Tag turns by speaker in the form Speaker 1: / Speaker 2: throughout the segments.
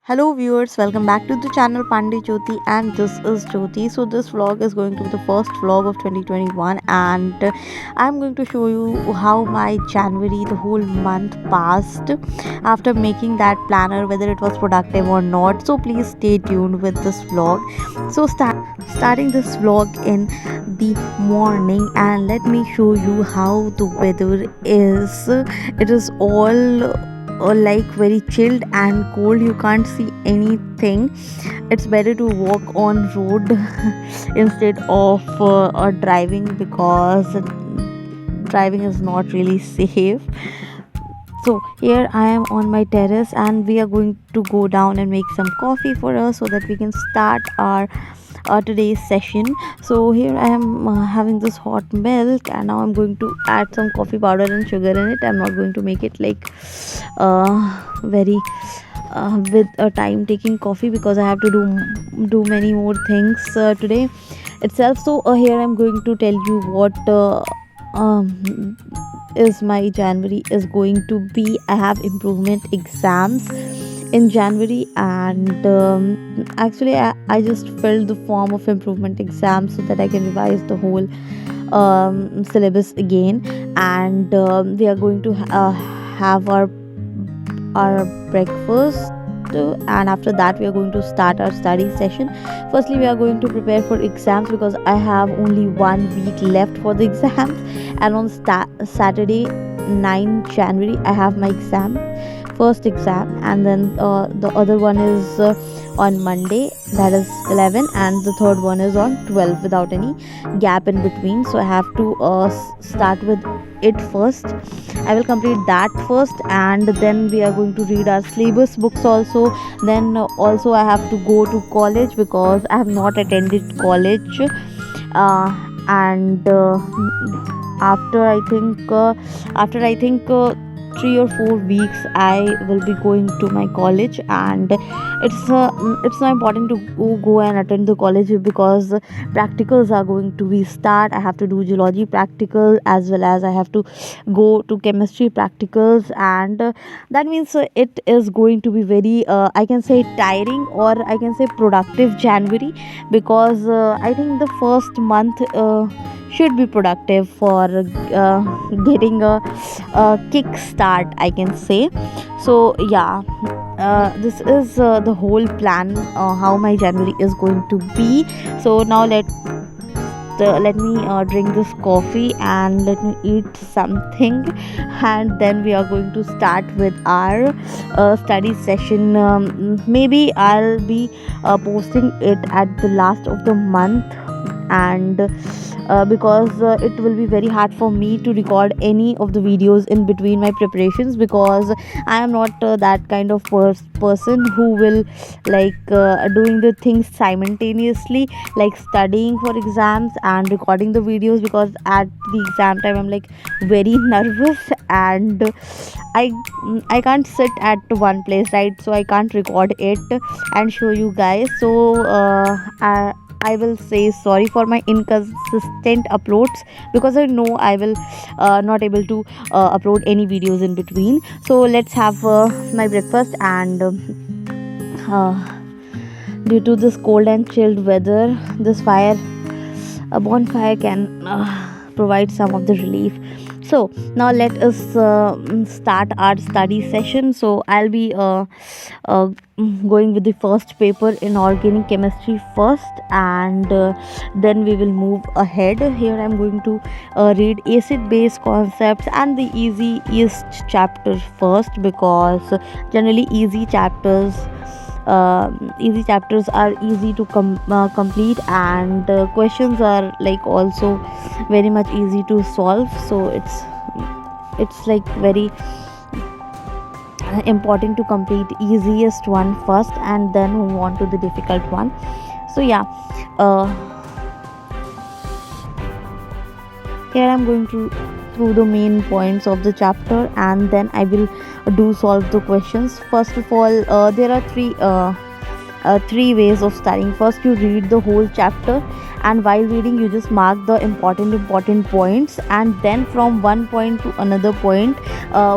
Speaker 1: Hello viewers, welcome back to the channel Pandey Jyoti, and this is Jyoti. So this vlog is going to be the first vlog of 2021, and I'm going to show you how my January, the whole month passed after making that planner, whether it was productive or not. So please stay tuned with this vlog. So starting this vlog in the morning, and let me show you how the weather is. It is all like very chilled and cold. You can't see anything. It's better to walk on road instead of driving, because driving is not really safe. So here I am on my terrace, and we are going to go down and make some coffee for us so that we can start our today's session. So here I am having this hot milk, and now I'm going to add some coffee powder and sugar in it. I'm not going to make it like very with a time taking coffee, because I have to do many more things today itself. So here I'm going to tell you what is my January is going to be. I have improvement exams in January, and actually I just filled the form of improvement exam so that I can revise the whole syllabus again. And we are going to have our breakfast, and after that we are going to start our study session. Firstly, we are going to prepare for exams, because I have only 1 week left for the exams, and on Saturday 9 January I have my exam, first exam, and then the other one is on Monday, that is 11, and the third one is on 12, without any gap in between. So I have to start with it first. I will complete that first, and then we are going to read our syllabus books also. Then also I have to go to college, because I have not attended college, and after I think 3 or 4 weeks I will be going to my college. And it's not important to go and attend the college, because practicals are going to be start. I have to do geology practical, as well as I have to go to chemistry practicals, and that means it is going to be very I can say tiring, or I can say productive January, because I think the first month should be productive for getting a kick start, I can say. So yeah, this is the whole plan, how my January is going to be. So now let me drink this coffee, and let me eat something, and then we are going to start with our study session. Maybe I'll be posting it at the last of the month, and because it will be very hard for me to record any of the videos in between my preparations, because I am not that kind of person who will like doing the things simultaneously, like studying for exams and recording the videos, because at the exam time I'm like very nervous, and I can't sit at one place, right? So I can't record it and show you guys. So I will say sorry for my inconsistent uploads, because I know I will not able to upload any videos in between. So let's have my breakfast, and due to this cold and chilled weather, this a bonfire can provide some of the relief. So now let us start our study session. So I'll be uh, going with the first paper in organic chemistry first, and then we will move ahead. Here I'm going to read acid base concepts and the easiest chapter first, because generally easy chapters are easy to complete, and questions are like also very much easy to solve. So it's like very important to complete easiest one first, and then move on to the difficult one. So yeah, uh, here I'm going to through the main points of the chapter, and then I will do solve the questions. First of all, there are three three ways of studying. First, you read the whole chapter, and while reading you just mark the important points, and then from one point to another point,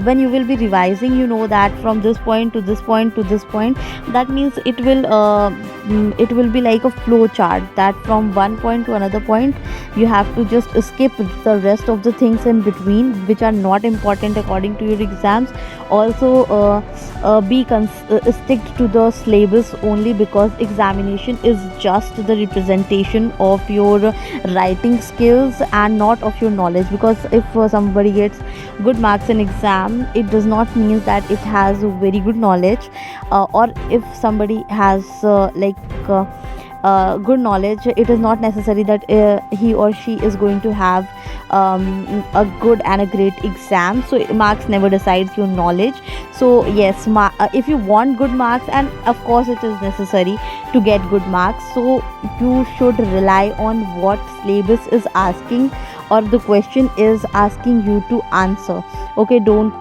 Speaker 1: when you will be revising, you know that from this point to this point to this point. That means it will be like a flow chart, that from one point to another point you have to just skip the rest of the things in between which are not important according to your exams. Also, stick to the syllabus only, because examination is just the representation of your writing skills and not of your knowledge. Because if somebody gets good marks in exam, it does not mean that it has very good knowledge. Or if somebody has good knowledge, it is not necessary that he or she is going to have a good and a great exam. So marks never decides your knowledge. So yes, if you want good marks, and of course it is necessary to get good marks, so you should rely on what syllabus is asking, or the question is asking you to answer. Okay, don't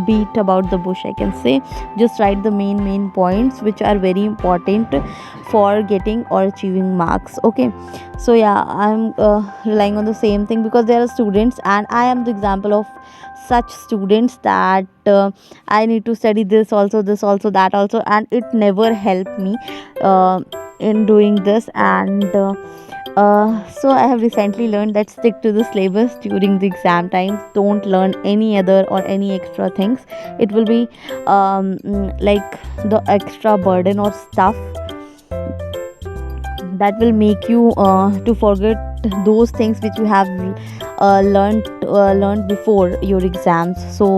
Speaker 1: beat about the bush, I can say. Just write the main points which are very important for getting or achieving marks. Okay, so yeah, I'm relying on the same thing, because there are students, and I am the example of such students, that I need to study this also, that also, and it never helped me in doing this. And so I have recently learned that stick to the syllabus during the exam times. Don't learn any other or any extra things. It will be like the extra burden or stuff that will make you to forget those things which you have learned before your exams. So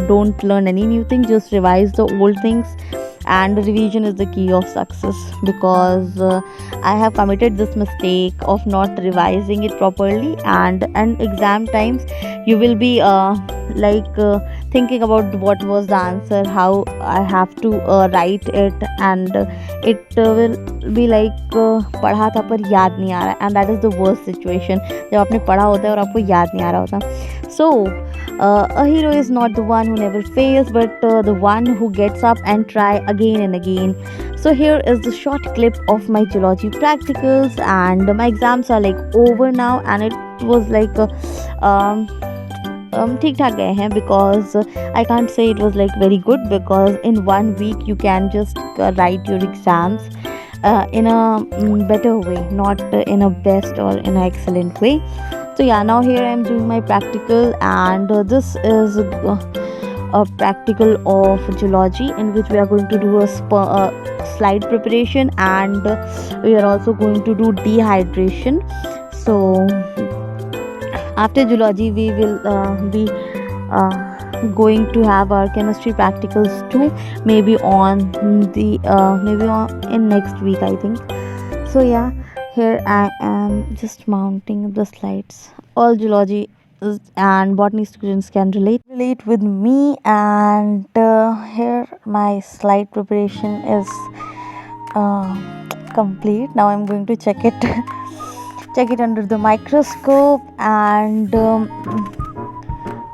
Speaker 1: don't learn any new thing, just revise the old things. And revision is the key of success, because I have committed this mistake of not revising it properly, and exam times you will be thinking about what was the answer, how I have to write it, and it will be like पढ़ा था पर याद नहीं आ रहा, and that is the worst situation, जब आपने पढ़ा होता है और आपको याद नहीं आ रहा होता. So a hero is not the one who never fails, but the one who gets up and try again and again. So here is the short clip of my geology practicals, and my exams are like over now, and it was like ठीक ठाक गए हैं, because I can't say it was like very good, because in 1 week you can just write your exams in a better way, not in a best or in an excellent way. So yeah, now here I am doing my practical, and this is a practical of geology, in which we are going to do a slide preparation, and we are also going to do dehydration. So after geology we will be going to have our chemistry practicals too, maybe on in next week, I think. So yeah, here I am just mounting the slides. All geology and botany students can relate with me, and here my slide preparation is complete. Now I'm going to check it check it under the microscope, and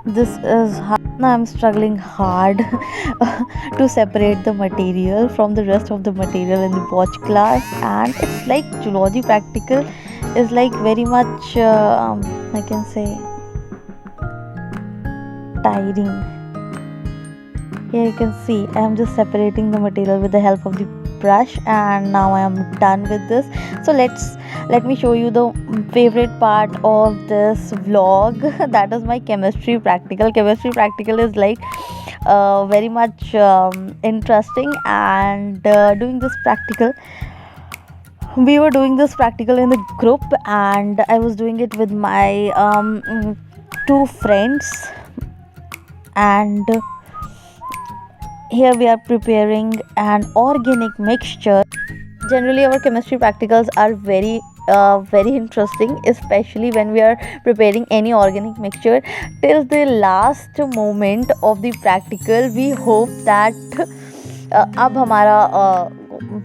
Speaker 1: this is how now I'm struggling hard to separate the material from the rest of the material in the watch class. And it's like geology practical is like very much I can say tiring. Here you can see I am just separating the material with the help of the brush, and now I am done with this. So let me show you the favorite part of this vlog. That is my chemistry practical. Chemistry practical is like very much interesting, and doing this practical, we were doing this practical in the group, and I was doing it with my two friends, and here we are preparing an organic mixture. Generally our chemistry practicals are very interesting, especially when we are preparing any organic mixture. Till the last moment of the practical we hope that अब हमारा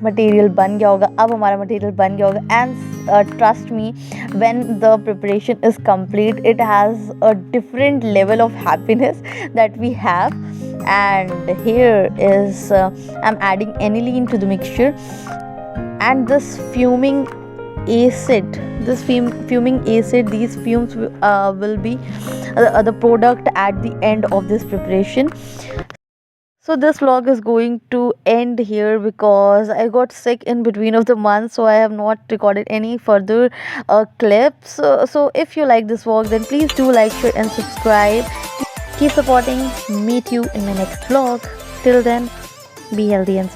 Speaker 1: material बन गया होगा, अब हमारा material बन गया होगा. And trust me, when the preparation is complete, it has a different level of happiness that we have. And here is I'm adding aniline to the mixture. And this fuming acid, fuming acid, these fumes will be the product at the end of this preparation. So this vlog is going to end here because I got sick in between of the months, so I have not recorded any further clips. So if you like this vlog, then please do like, share and subscribe. Keep supporting. Meet you in my next vlog. Till then, be healthy and